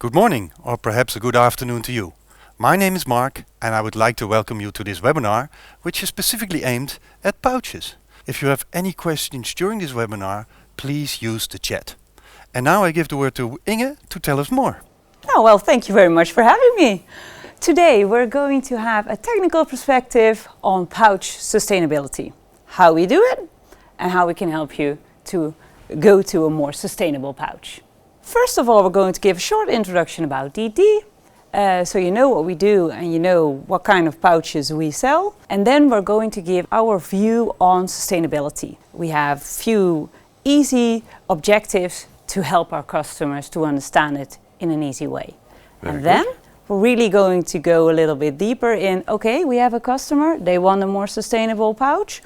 Good morning, or perhaps a good afternoon to you. My name is Mark, and I would like to welcome you to this webinar, which is specifically aimed at pouches. If you have any questions during this webinar, please use the chat. And now I give the word to Inge to tell us more. Oh, well, thank you very much for having me. Today we're going to have a technical perspective on pouch sustainability, how we do it and how we can help you to go to a more sustainable pouch. First of all, we're going to give a short introduction about DeeDee, so you know what we do and you know what kind of pouches we sell. And then we're going to give our view on sustainability. We have few easy objectives to help our customers to understand it in an easy way. And then we're really going to go a little bit deeper in, okay, we have a customer, they want a more sustainable pouch,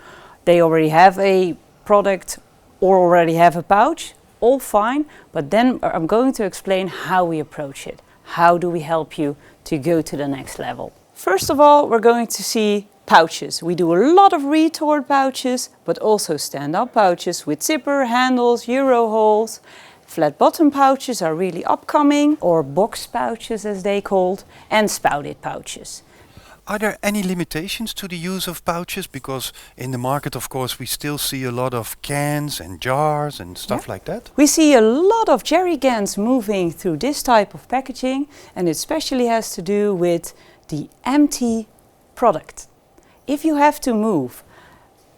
they already have a product or already have a pouch, all fine, but then I'm going to explain how we approach it. How do we help you to go to the next level? First of all, we're going to see pouches. We do a lot of retort pouches, but also stand-up pouches with zipper, handles, Euro holes. Flat bottom pouches are really upcoming, or box pouches as they called, and spouted pouches. Are there any limitations to the use of pouches? Because in the market, of course, we still see a lot of cans and jars and stuff like that. We see a lot of jerry cans moving through this type of packaging, and it especially has to do with the empty product. If you have to move,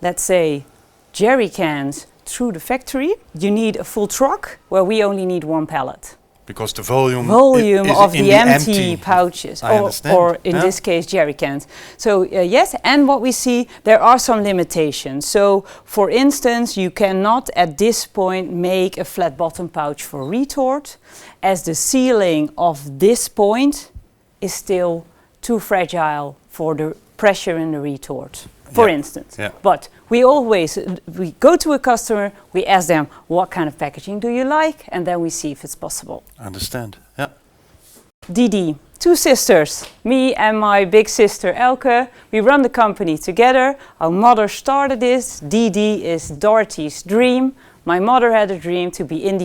let's say, jerry cans through the factory, you need a full truck where we only need one pallet. Because the volume is of in the empty pouches, or in this case jerry cans. So yes, and what we see, there are some limitations. So for instance, you cannot at this point make a flat bottom pouch for retort, as the sealing of this point is still too fragile for the pressure in the retort, for instance. But we go to a customer, we ask them, what kind of packaging do you like? And then we see if it's possible. Understand, yeah. DeeDee, two sisters, me and my big sister Elke. We run the company together. Our mother started this. DeeDee is Dorothy's dream. My mother had a dream to be an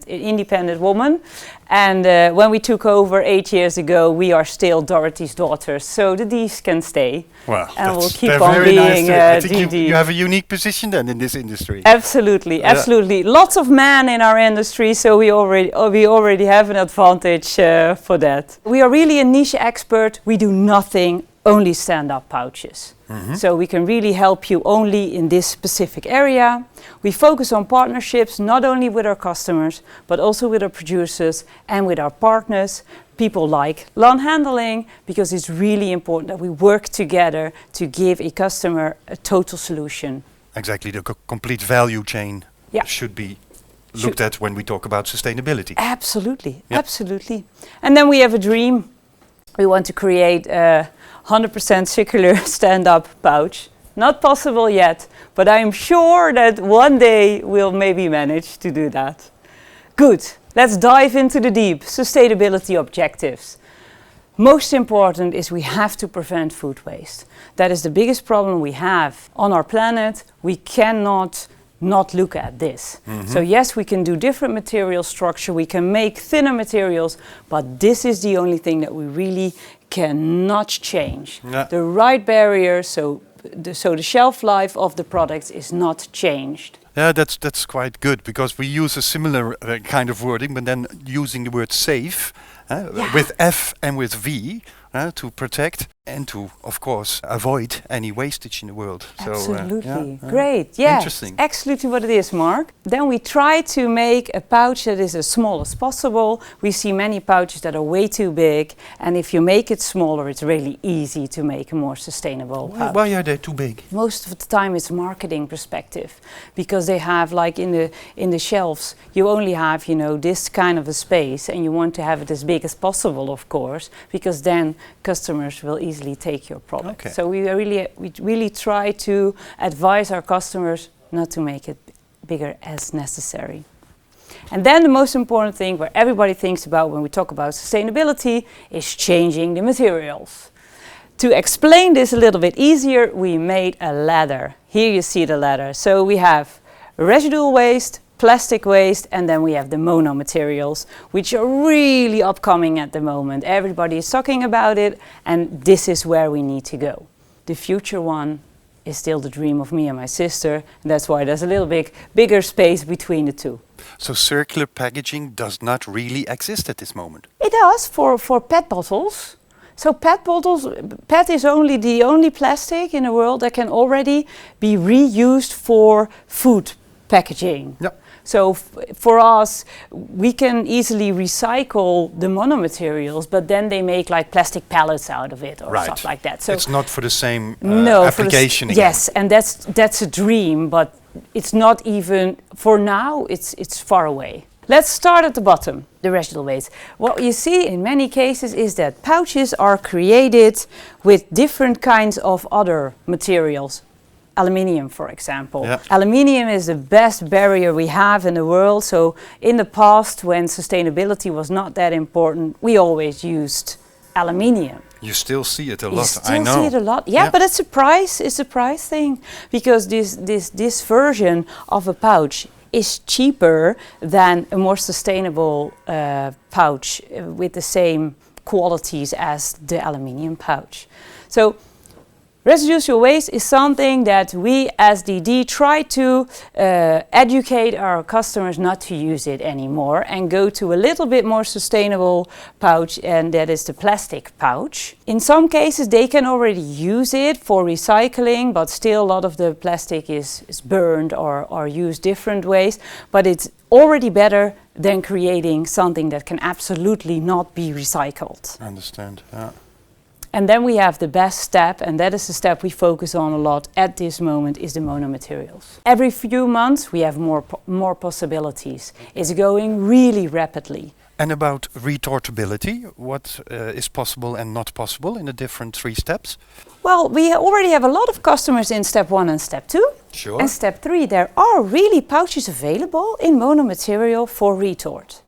independent woman. And when we took over 8 years ago, we are still Dorothy's daughters. So the Dees can stay. Well, and we'll keep on being I think DeeDee. you have a unique position then in this industry. Absolutely, absolutely. Lots of men in our industry, so we already have an advantage for that. We are really a niche expert. We do nothing, only stand-up pouches. So we can really help you only in this specific area. We focus on partnerships not only with our customers, but also with our producers and with our partners, people like Lan Handling, because it's really important that we work together to give a customer a total solution. Exactly, the complete value chain should be looked at when we talk about sustainability. Absolutely, absolutely. And then we have a dream. We want to create a 100% circular stand-up pouch. Not possible yet, but I'm sure that one day we'll maybe manage to do that. Good, let's dive into the deep sustainability objectives. Most important is we have to prevent food waste. That is the biggest problem we have on our planet. We cannot not look at this. So yes, we can do different material structure, we can make thinner materials, but this is the only thing that we really cannot change. The right barrier, so the shelf life of the products is not changed. Yeah, that's quite good, because we use a similar kind of wording, but then using the word safe with F and with V to protect and to, of course, avoid any wastage in the world. Absolutely. Great. Yeah. Interesting. Absolutely what it is, Mark. Then we try to make a pouch that is as small as possible. We see many pouches that are way too big, and if you make it smaller, it's really easy to make a more sustainable pouch. Why are they too big? Most of the time it's marketing perspective, because they have, like in the shelves, you only have, you know, this kind of a space, and you want to have it as big as possible, of course, because then customers will easily take your product. So we really try to advise our customers not to make it bigger as necessary. And then the most important thing where everybody thinks about when we talk about sustainability is changing the materials. To explain this a little bit easier, we made a ladder. Here you see the ladder. So we have residual waste, plastic waste, and then we have the monomaterials, which are really upcoming at the moment. Everybody is talking about it, and this is where we need to go. The future one is still the dream of me and my sister, and that's why there's a little bit bigger space between the two. So circular packaging does not really exist at this moment? It does for PET bottles. So PET is the only plastic in the world that can already be reused for food packaging. Yep. So for us, we can easily recycle the monomaterials, but then they make like plastic pellets out of it or stuff like that. So it's not for the same no, application again. Yes, and that's a dream, but it's not even, for now, it's far away. Let's start at the bottom, the residual waste. What you see in many cases is that pouches are created with different kinds of other materials. Aluminium, for example. Yeah. Aluminium is the best barrier we have in the world. So in the past, when sustainability was not that important, we always used aluminium. You still see it a lot, You I still know. see it a lot. Yeah, but it's a price thing, because this version of a pouch is cheaper than a more sustainable pouch with the same qualities as the aluminium pouch. So residual waste is something that we as DeeDee try to educate our customers not to use it anymore and go to a little bit more sustainable pouch, and that is the plastic pouch. In some cases they can already use it for recycling, but still a lot of the plastic is burned or used different ways, but it's already better than creating something that can absolutely not be recycled. I understand, yeah. And then we have the best step, and that is the step we focus on a lot at this moment, is the monomaterials. Every few months we have more possibilities. It's going really rapidly. And about retortability, what is possible and not possible in the different 3 steps? Well, we already have a lot of customers in step 1 and step 2. Sure. And step 3, there are really pouches available in monomaterial for retort.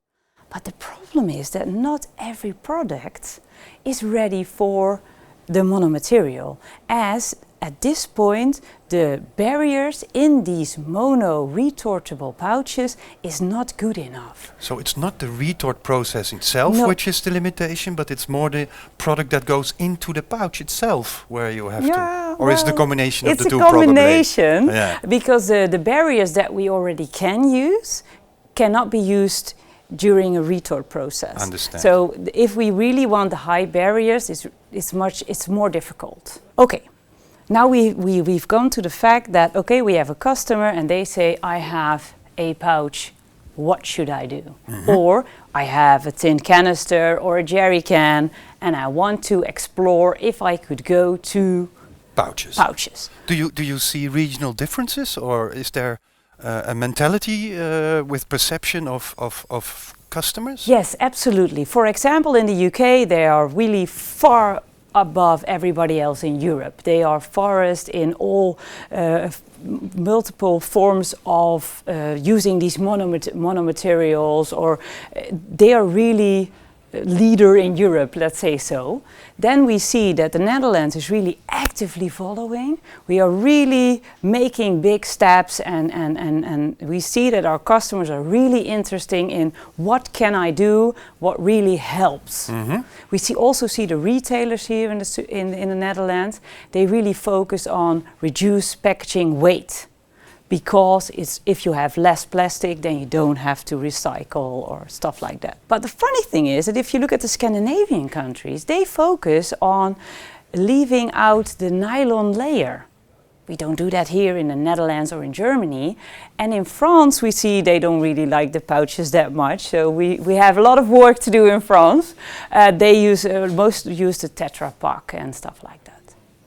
But the problem is that not every product is ready for the monomaterial, as at this point the barriers in these mono-retortable pouches is not good enough. So it's not the retort process itself which is the limitation, but it's more the product that goes into the pouch itself where you have to, or is it the combination of the two probably? It's a combination, yeah. Because the barriers that we already can use cannot be used during a retort process. Understand. So if we really want the high barriers, it's more difficult. Okay, now we've gone to the fact that, okay, we have a customer and they say, I have a pouch, what should I do? Mm-hmm. Or I have a tin canister or a jerry can and I want to explore if I could go to pouches. Do you see regional differences, or is there a mentality with perception of customers? Yes, absolutely. For example, in the UK, they are really far above everybody else in Europe. They are first in all multiple forms of using these monomaterials, or they are really leader in Europe, let's say so. Then we see that the Netherlands is really actively following. We are really making big steps, and we see that our customers are really interested in what can I do, what really helps. Mm-hmm. We also see the retailers here in the Netherlands, they really focus on reduce packaging weight. Because if you have less plastic, then you don't have to recycle or stuff like that. But the funny thing is that if you look at the Scandinavian countries, they focus on leaving out the nylon layer. We don't do that here in the Netherlands or in Germany. And in France, we see they don't really like the pouches that much. So we have a lot of work to do in France. They most use the Tetra Pak and stuff like that.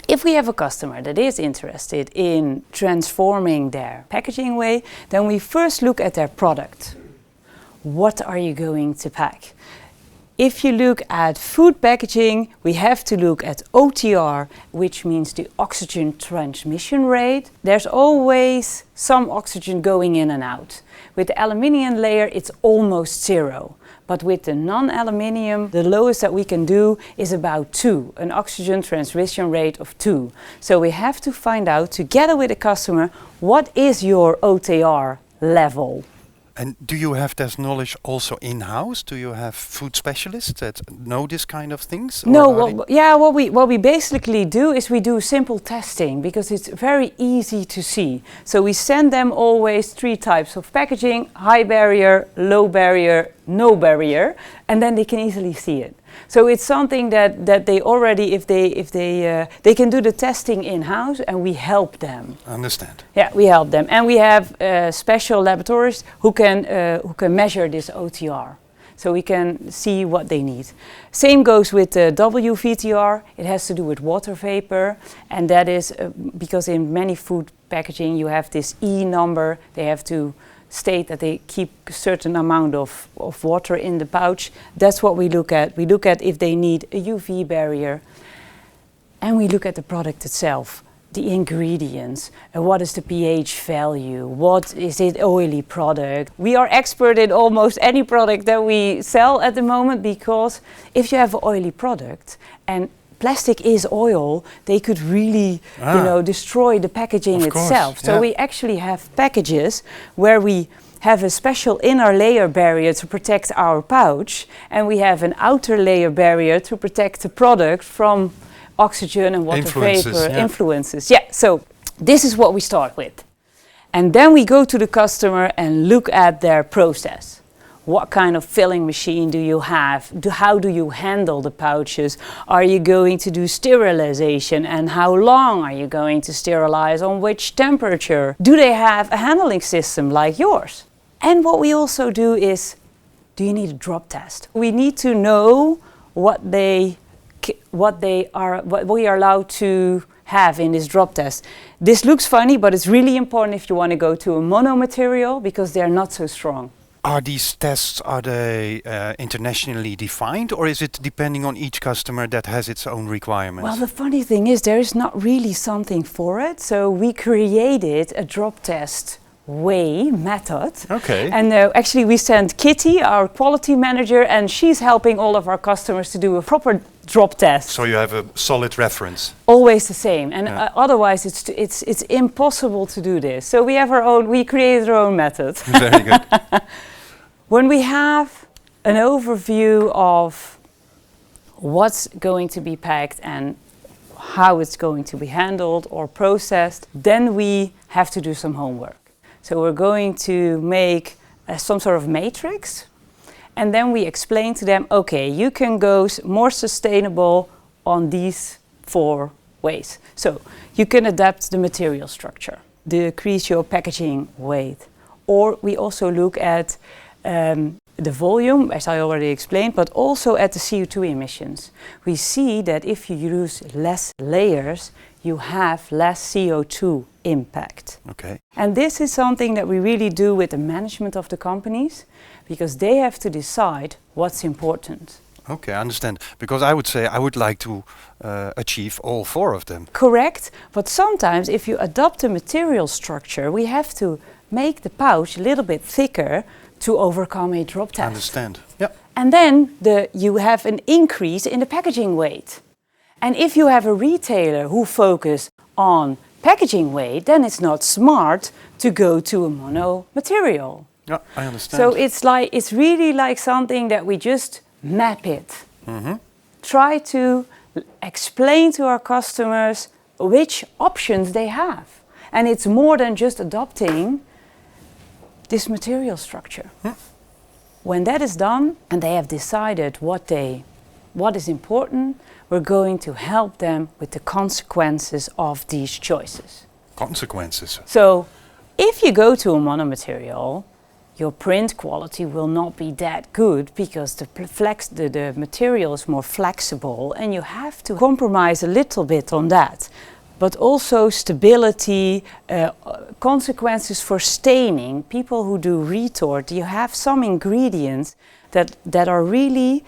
If we have a customer that is interested in transforming their packaging way, then we first look at their product. What are you going to pack? If you look at food packaging, we have to look at OTR, which means the oxygen transmission rate. There's always some oxygen going in and out. With the aluminium layer, it's almost 0. But with the non-aluminium, the lowest that we can do is about 2, an oxygen transmission rate of 2. So we have to find out, together with the customer, what is your OTR level? And do you have this knowledge also in-house? Do you have food specialists that know this kind of things? Or No, are what we basically do is we do simple testing because it's very easy to see. So we send them always 3 types of packaging: high barrier, low barrier, no barrier, and then they can easily see it. So it's something that they already, if they can do the testing in-house, and we help them. Understand. Yeah, we help them, and we have special laboratories who can measure this OTR, so we can see what they need. Same goes with the WVTR. It has to do with water vapor, and that is because in many food packaging you have this E number. They have to state that they keep a certain amount of water in the pouch. That's what we look at. We look at if they need a UV barrier, and we look at the product itself, the ingredients, what is the pH value, what is it oily product. We are expert in almost any product that we sell at the moment, because if you have an oily product and plastic is oil, they could really, destroy the packaging itself. So we actually have packages where we have a special inner layer barrier to protect our pouch, and we have an outer layer barrier to protect the product from oxygen and water vapor influences. Yeah, so this is what we start with. And then we go to the customer and look at their process. What kind of filling machine do you have? How do you handle the pouches? Are you going to do sterilization, and how long are you going to sterilize, on which temperature? Do they have a handling system like yours? And what we also do is, do you need a drop test? We need to know what we are allowed to have in this drop test. This looks funny, but it's really important if you want to go to a mono material, because they're not so strong. Are these tests, are they internationally defined, or is it depending on each customer that has its own requirements? Well, the funny thing is there is not really something for it. So we created a drop test method. Okay. And actually we sent Kitty, our quality manager, and she's helping all of our customers to do a proper drop test. So you have a solid reference. Always the same, and otherwise it's impossible to do this. So we created our own method. Very good. When we have an overview of what's going to be packed and how it's going to be handled or processed, then we have to do some homework. So we're going to make some sort of matrix, and then we explain to them, okay, you can go more sustainable on these 4 ways. So you can adapt the material structure, decrease your packaging weight, or we also look at the volume, as I already explained, but also at the CO2 emissions. We see that if you use less layers, you have less CO2 impact. Okay. And this is something that we really do with the management of the companies, because they have to decide what's important. Okay, I understand. Because I would say I would like to achieve all 4 of them. Correct, but sometimes if you adopt a material structure, we have to make the pouch a little bit thicker to overcome a drop test. I understand. Yeah. And then you have an increase in the packaging weight. And if you have a retailer who focus on packaging weight, then it's not smart to go to a mono material. Yeah, I understand. So it's really like something that we just map it. Mm-hmm. Try to explain to our customers which options they have. And it's more than just adopting this material structure. When that is done and they have decided what is important, we're going to help them with the consequences of these choices. Consequences. So if you go to a monomaterial, your print quality will not be that good, because the material is more flexible, and you have to compromise a little bit on that. But also stability, consequences for staining. People who do retort, you have some ingredients that are really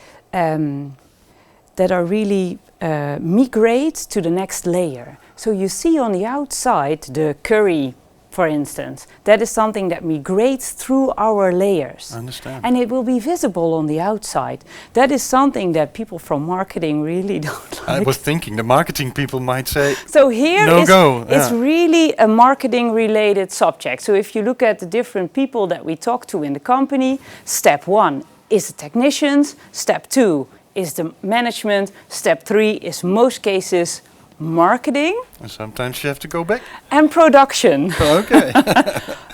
migrate to the next layer. So you see on the outside the curry, for instance. That is something that migrates through our layers. I understand. And it will be visible on the outside. That is something that people from marketing really don't like. I was thinking the marketing people might say, So here no go. It's really a marketing related subject. So if you look at the different people that we talk to in the company, step 1 is the technicians, step 2 is the management, step 3 is most cases marketing. And sometimes you have to go back. And production. Okay.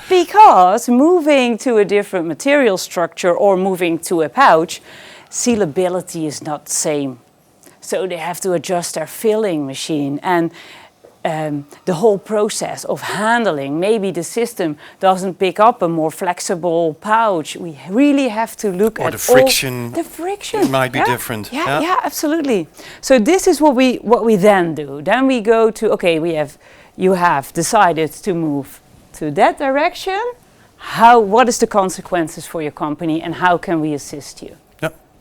Because moving to a different material structure or moving to a pouch, sealability is not the same. So they have to adjust their filling machine and the whole process of handling. Maybe the system doesn't pick up a more flexible pouch. We really have to look at the friction. The friction. It might be different. Yeah, absolutely. So this is what we then do. Then we go to, okay, you have decided to move to that direction. What is the consequences for your company and how can we assist you?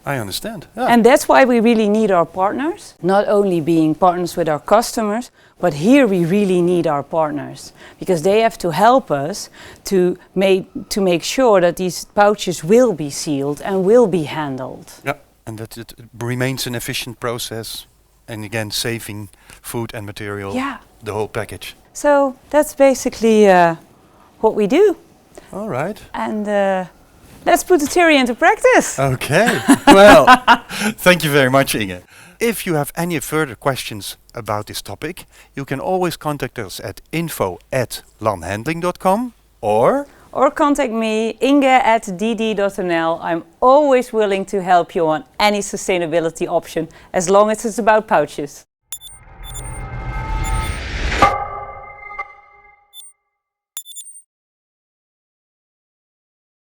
I understand. Yeah. And that's why we really need our partners, not only being partners with our customers, but here we really need our partners because they have to help us to make sure that these pouches will be sealed and will be handled. Yeah, and that it remains an efficient process and again saving food and material, the whole package. So that's basically what we do. All right. And let's put the theory into practice. Okay. Well, thank you very much, Inge. If you have any further questions about this topic, you can always contact us at info@lanhandling.com or contact me, inge@deedee.nl. I'm always willing to help you on any sustainability option as long as it's about pouches.